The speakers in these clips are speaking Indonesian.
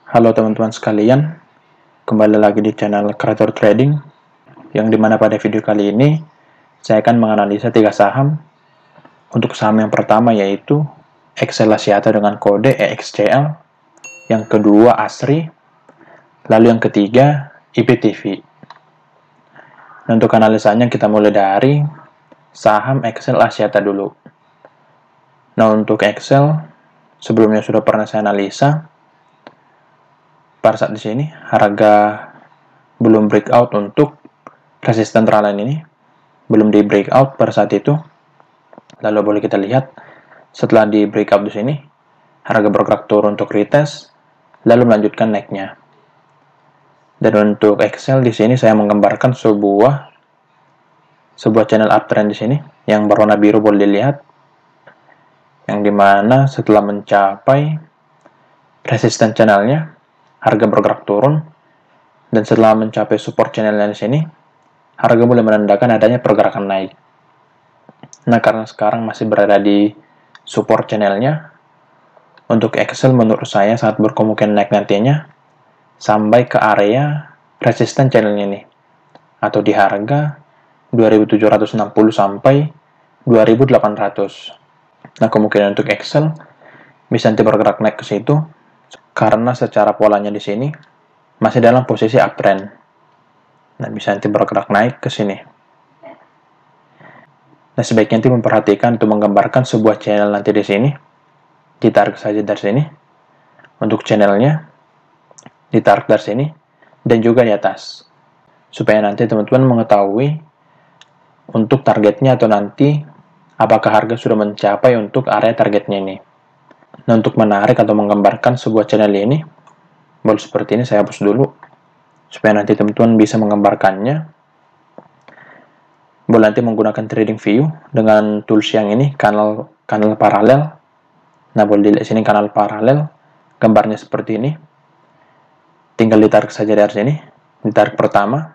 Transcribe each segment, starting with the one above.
Halo teman-teman sekalian, kembali lagi di channel Creator Trading, yang dimana pada video kali ini saya akan menganalisa 3 saham. Untuk saham yang pertama yaitu XL Axiata dengan kode EXCL, yang kedua ASRI, lalu yang ketiga IPTV. Nah, untuk analisanya kita mulai dari saham XL Axiata dulu. Nah, untuk XL sebelumnya sudah pernah saya analisa. Pada saat di sini harga belum breakout untuk resisten trendline ini, belum di breakout pada saat itu. Lalu boleh kita lihat setelah di breakout di sini harga bergerak turun untuk retest, lalu melanjutkan naiknya. Dan untuk Excel di sini saya menggambarkan sebuah channel uptrend di sini yang berwarna biru, boleh dilihat, yang dimana setelah mencapai resisten channelnya harga bergerak turun, dan setelah mencapai support channelnya di sini harga mulai menandakan adanya pergerakan naik. Nah, karena sekarang masih berada di support channelnya, untuk Excel menurut saya sangat berkemungkinan naik nantinya sampai ke area resisten channel ini, atau di harga 2760 sampai 2800. Nah, kemungkinan untuk Excel bisa nanti bergerak naik ke situ karena secara polanya di sini masih dalam posisi uptrend. Nah, bisa nanti bergerak naik ke sini. Nah, sebaiknya nanti memperhatikan untuk menggambarkan sebuah channel nanti di sini. Ditarik saja dari sini. Untuk channelnya ditarik dari sini dan juga di atas. Supaya nanti teman-teman mengetahui untuk targetnya atau nanti apakah harga sudah mencapai untuk area targetnya ini. Nah, untuk menarik atau menggambarkan sebuah channel ini, boleh seperti ini, saya hapus dulu supaya nanti teman-teman bisa menggambarkannya. Boleh nanti menggunakan trading view dengan tools yang ini, kanal paralel. Nah, boleh dilihat sini kanal paralel, gambarnya seperti ini. Tinggal ditarik saja dari sini, ditarik pertama,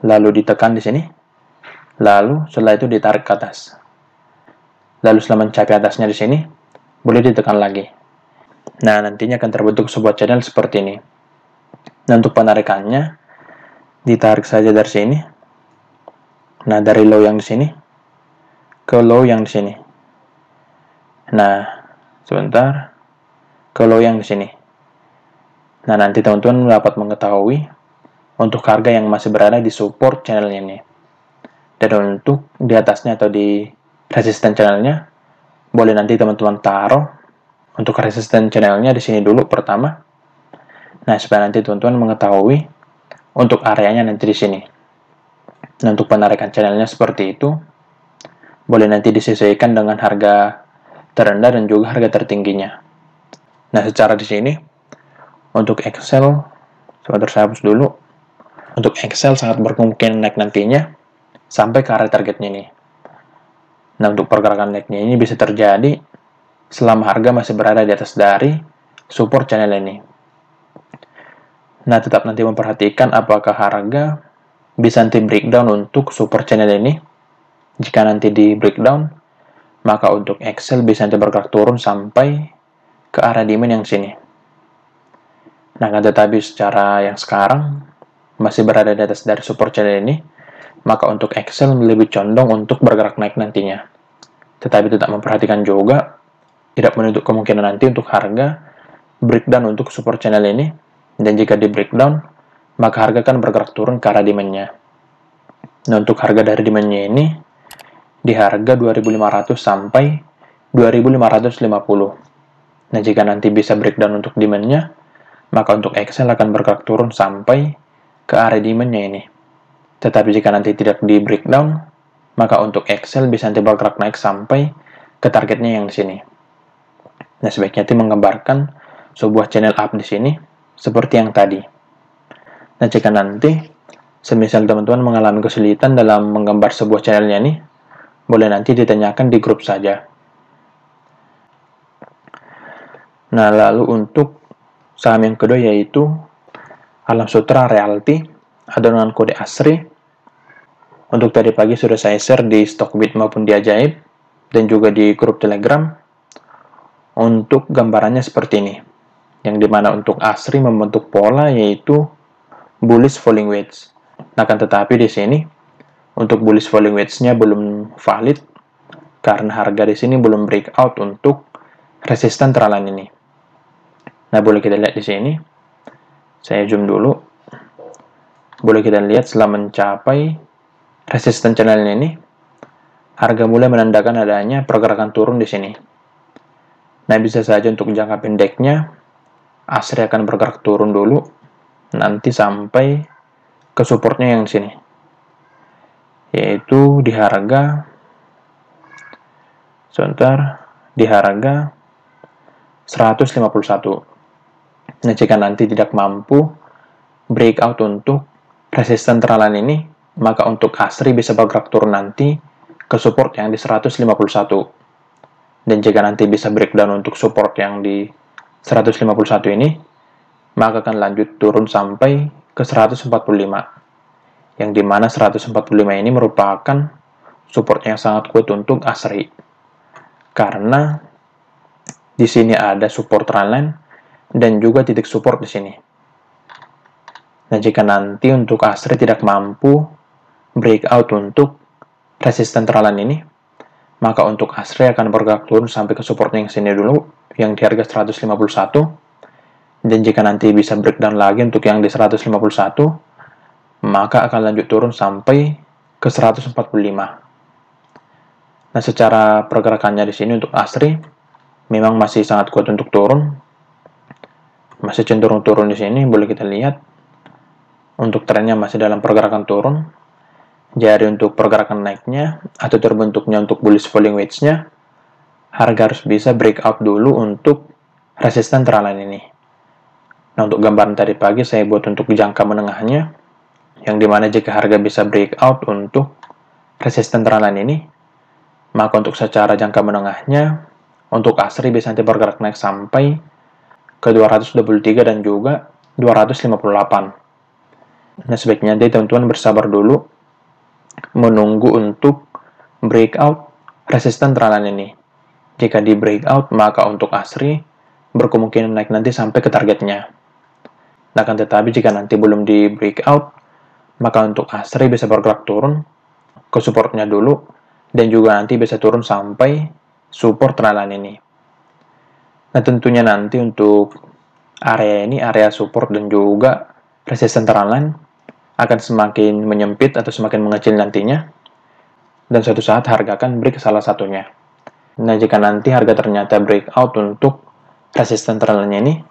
lalu ditekan di sini, lalu setelah itu ditarik ke atas. Lalu setelah mencapai atasnya di sini, boleh ditekan lagi. Nah, nantinya akan terbentuk sebuah channel seperti ini. Nah, untuk penarikannya, ditarik saja dari sini. Nah, dari low yang di sini ke low yang di sini. Nah, sebentar, ke low yang di sini. Nah, nanti teman-teman dapat mengetahui untuk harga yang masih berada di support channel ini. Dan untuk di atasnya atau di resisten channelnya, boleh nanti teman-teman taruh untuk resisten channelnya di sini dulu pertama. Nah, supaya nanti teman-teman mengetahui untuk areanya nanti di sini. Nah, untuk penarikan channelnya seperti itu, boleh nanti disesuaikan dengan harga terendah dan juga harga tertingginya. Nah, secara di sini untuk Excel, sebentar saya hapus dulu. Untuk Excel sangat berkemungkinan naik nantinya sampai ke area targetnya ini. Nah, untuk pergerakan naiknya ini bisa terjadi selama harga masih berada di atas dari support channel ini. Nah, tetap nanti memperhatikan apakah harga bisa nanti breakdown untuk support channel ini. Jika nanti di breakdown, maka untuk Excel bisa nanti bergerak turun sampai ke area demand yang sini. Nah, tetapi secara yang sekarang masih berada di atas dari support channel ini, maka untuk Excel lebih condong untuk bergerak naik nantinya. Tetapi tetap memperhatikan juga, tidak menutup kemungkinan nanti untuk harga breakdown untuk support channel ini, dan jika di breakdown, maka harga akan bergerak turun ke arah demand-nya. Nah, untuk harga dari demand-nya ini, di harga 2.500 sampai 2.550. Nah, jika nanti bisa breakdown untuk demand-nya, maka untuk Excel akan bergerak turun sampai ke area demand-nya ini. Tetapi jika nanti tidak di breakdown, maka untuk Excel bisa nanti bergerak naik sampai ke targetnya yang di sini. Nah, sebaiknya nanti menggambarkan sebuah channel up di sini seperti yang tadi. Nah, jika nanti semisal teman-teman mengalami kesulitan dalam menggambar sebuah channelnya ini, boleh nanti ditanyakan di grup saja. Nah, lalu untuk saham yang kedua yaitu Alam Sutra Realty atau dengan kode ASRI. Untuk tadi pagi sudah saya share di Stockbit maupun di Ajaib dan juga di grup Telegram. Untuk gambarannya seperti ini. yang dimana untuk ASRI membentuk pola yaitu bullish falling wedge. Nah, kan tetapi di sini untuk bullish falling wedge-nya belum valid karena harga di sini belum breakout untuk resisten trendline ini. Nah, boleh kita lihat di sini. Saya zoom dulu. Boleh kita lihat setelah mencapai resisten channel ini, harga mulai menandakan adanya pergerakan turun di sini. Nah, bisa saja untuk jangka pendeknya, ASRI akan bergerak turun dulu, nanti sampai ke supportnya yang di sini, yaitu di harga, di harga 151. Nah, jika nanti tidak mampu breakout untuk resisten trendline ini, maka untuk ASRI bisa bergerak turun nanti ke support yang di 151. Dan jika nanti bisa breakdown untuk support yang di 151 ini, maka akan lanjut turun sampai ke 145. Yang dimana 145 ini merupakan support yang sangat kuat untuk ASRI. Karena di sini ada support trendline dan juga titik support di sini. Nah, jika nanti untuk ASRI tidak mampu breakout untuk resisten trendline ini, maka untuk ASRI akan bergerak turun sampai ke support yang sini dulu, yang di harga 151. Dan jika nanti bisa breakdown lagi untuk yang di 151, maka akan lanjut turun sampai ke 145. Nah, secara pergerakannya di sini untuk ASRI memang masih sangat kuat untuk turun. Masih cenderung turun di sini, boleh kita lihat. Untuk trennya masih dalam pergerakan turun. Jadi untuk pergerakan naiknya atau terbentuknya untuk bullish falling wedge-nya, harga harus bisa breakout dulu untuk resisten trendline ini. Nah, untuk gambaran tadi pagi saya buat untuk jangka menengahnya, yang dimana jika harga bisa breakout untuk resisten trendline ini, maka untuk secara jangka menengahnya, untuk ASRI bisa nanti bergerak naik sampai ke 223 dan juga 258. Nah, sebaiknya nanti teman-teman bersabar dulu menunggu untuk breakout resisten trendline ini. Jika di breakout, maka untuk ASRI berkemungkinan naik nanti sampai ke targetnya. Nah, kan tetapi jika nanti belum di breakout, maka untuk ASRI bisa bergerak turun ke supportnya dulu, dan juga nanti bisa turun sampai support trendline ini. Nah, tentunya nanti untuk area ini, area support dan juga resisten trendline akan semakin menyempit atau semakin mengecil nantinya, dan suatu saat harga akan break salah satunya. Nah, jika nanti harga ternyata breakout untuk resisten trendline ini,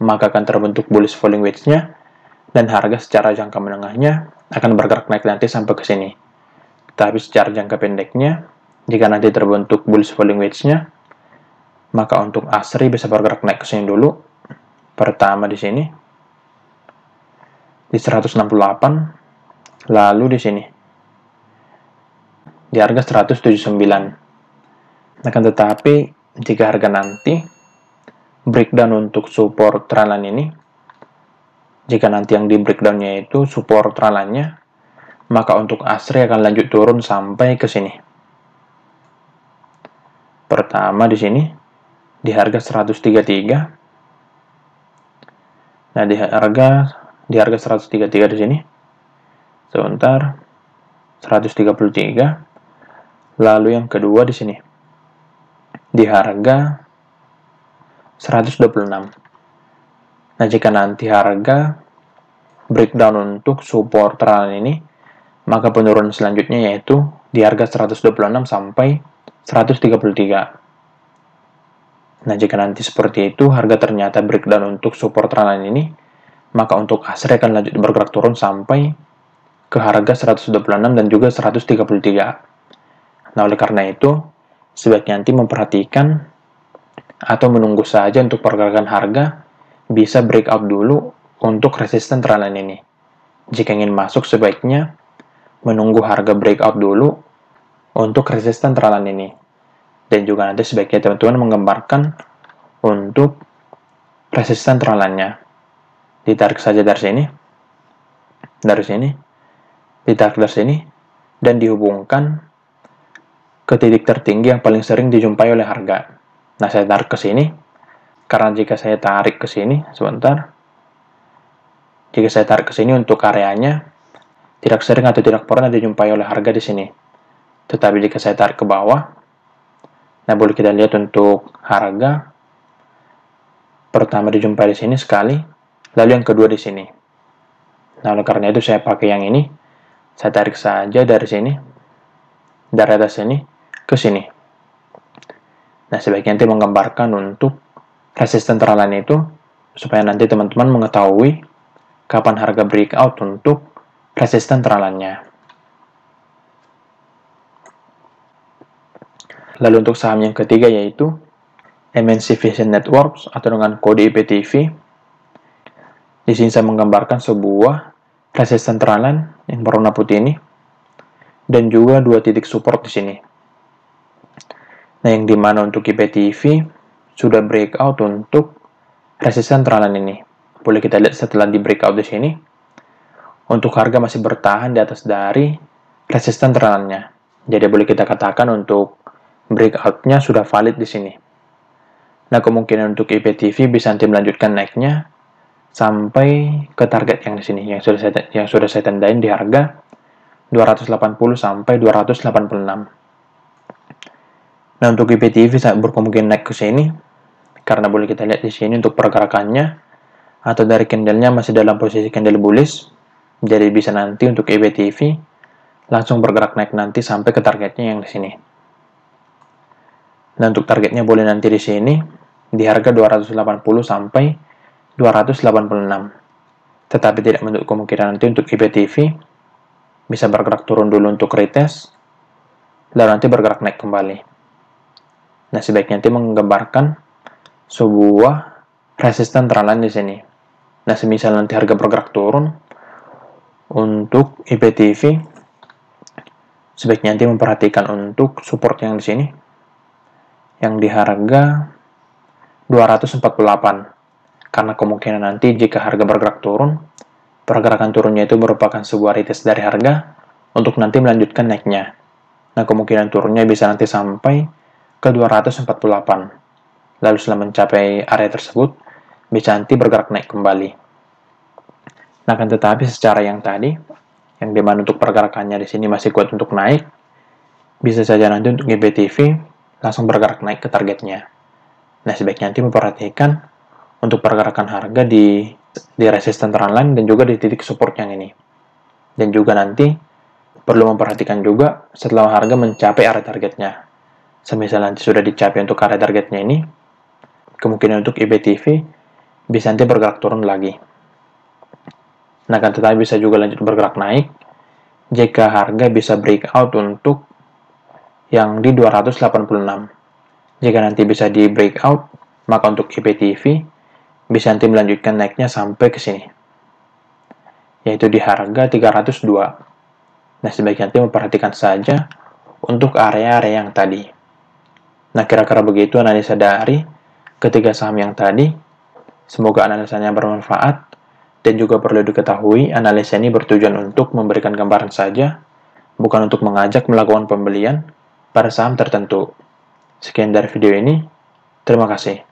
maka akan terbentuk bullish falling wedge-nya, dan harga secara jangka menengahnya akan bergerak naik nanti sampai ke sini. Tapi secara jangka pendeknya, jika nanti terbentuk bullish falling wedge-nya, maka untuk ASRI bisa bergerak naik ke sini dulu. Pertama di sini, di 168, lalu di sini, di harga 179. Akan tetapi, jika harga nanti breakdown untuk support trendline ini, jika nanti yang di breakdown-nya itu support trendline-nya, maka untuk ASRI akan lanjut turun sampai ke sini. Pertama di sini, di harga 133. Nah, di harga 133 di sini. Sebentar. 133. Lalu yang kedua di sini. Di harga 126. Nah, jika nanti harga breakdown untuk support trendline ini, maka penurunan selanjutnya yaitu di harga 126 sampai 133. Nah, jika nanti seperti itu, harga ternyata breakdown untuk support trendline ini, maka untuk ASRI akan lanjut bergerak turun sampai ke harga 126 dan juga 133. Nah, oleh karena itu, sebaiknya nanti memperhatikan atau menunggu saja untuk pergerakan harga bisa breakout dulu untuk resisten trendline ini. Jika ingin masuk, sebaiknya menunggu harga breakout dulu untuk resisten trendline ini. Dan juga nanti sebaiknya teman-teman menggambarkan untuk resisten trendline-nya. Ditarik saja dari sini, ditarik dari sini, dan dihubungkan ke titik tertinggi yang paling sering dijumpai oleh harga. Nah, saya tarik ke sini. Karena jika saya tarik ke sini, sebentar. Jika saya tarik ke sini untuk areanya, tidak sering atau tidak pernah dijumpai oleh harga di sini. Tetapi jika saya tarik ke bawah, nah boleh kita lihat untuk harga, pertama dijumpai di sini sekali, lalu yang kedua di sini. Nah, oleh karena itu saya pakai yang ini, saya tarik saja dari sini, dari atas sini, ke sini. Nah, sebaiknya nanti menggambarkan untuk resisten trendline itu, supaya nanti teman-teman mengetahui kapan harga breakout untuk resisten trendline-nya. Lalu untuk saham yang ketiga yaitu MNC Vision Networks atau dengan kode IPTV. Di sini saya menggambarkan sebuah resisten trendline yang berwarna putih ini dan juga dua titik support di sini. Nah, yang dimana untuk IPTV sudah breakout untuk resisten trendline ini. Boleh kita lihat setelah di breakout di sini, untuk harga masih bertahan di atas dari resisten trendline-nya. Jadi boleh kita katakan untuk breakout-nya sudah valid di sini. Nah, kemungkinan untuk IPTV bisa nanti melanjutkan naiknya sampai ke target yang di sini, yang sudah saya tandain di harga 280 sampai 286. Nah, untuk IPTV berkemungkinan naik ke sini karena boleh kita lihat di sini untuk pergerakannya atau dari candle-nya masih dalam posisi candle bullish. Jadi bisa nanti untuk IPTV langsung bergerak naik nanti sampai ke targetnya yang di sini. Nah, untuk targetnya boleh nanti di sini di harga 280 sampai 286. Tetapi tidak menutup kemungkinan nanti untuk IPTV bisa bergerak turun dulu untuk retest, lalu nanti bergerak naik kembali. Nah, sebaiknya nanti menggambarkan sebuah resisten trendline di sini. Nah, semisal nanti harga bergerak turun untuk IPTV, sebaiknya nanti memperhatikan untuk support yang di sini, yang di harga 248. Karena kemungkinan nanti jika harga bergerak turun, pergerakan turunnya itu merupakan sebuah retest dari harga untuk nanti melanjutkan naiknya. Nah, kemungkinan turunnya bisa nanti sampai ke 248. Lalu setelah mencapai area tersebut, bisa nanti bergerak naik kembali. Nah, kan tetapi secara yang tadi, yang dimana untuk pergerakannya di sini masih kuat untuk naik, bisa saja nanti untuk IPTV langsung bergerak naik ke targetnya. Nah, sebaiknya nanti memperhatikan untuk pergerakan harga di resisten trendline dan juga di titik support yang ini. Dan juga nanti perlu memperhatikan juga setelah harga mencapai area targetnya. Semisal nanti sudah dicapai untuk area targetnya ini, kemungkinan untuk IPTV bisa nanti bergerak turun lagi. Nah, kan tetapi bisa juga lanjut bergerak naik jika harga bisa breakout untuk yang di 286. Jika nanti bisa di breakout, maka untuk IPTV bisa nanti melanjutkan naiknya sampai ke sini, yaitu di harga 302. Nah, sebaiknya nanti memperhatikan saja untuk area-area yang tadi. Nah, kira-kira begitu analisa dari ketiga saham yang tadi. Semoga analisanya bermanfaat, dan juga perlu diketahui analisa ini bertujuan untuk memberikan gambaran saja, bukan untuk mengajak melakukan pembelian pada saham tertentu. Sekian dari video ini, terima kasih.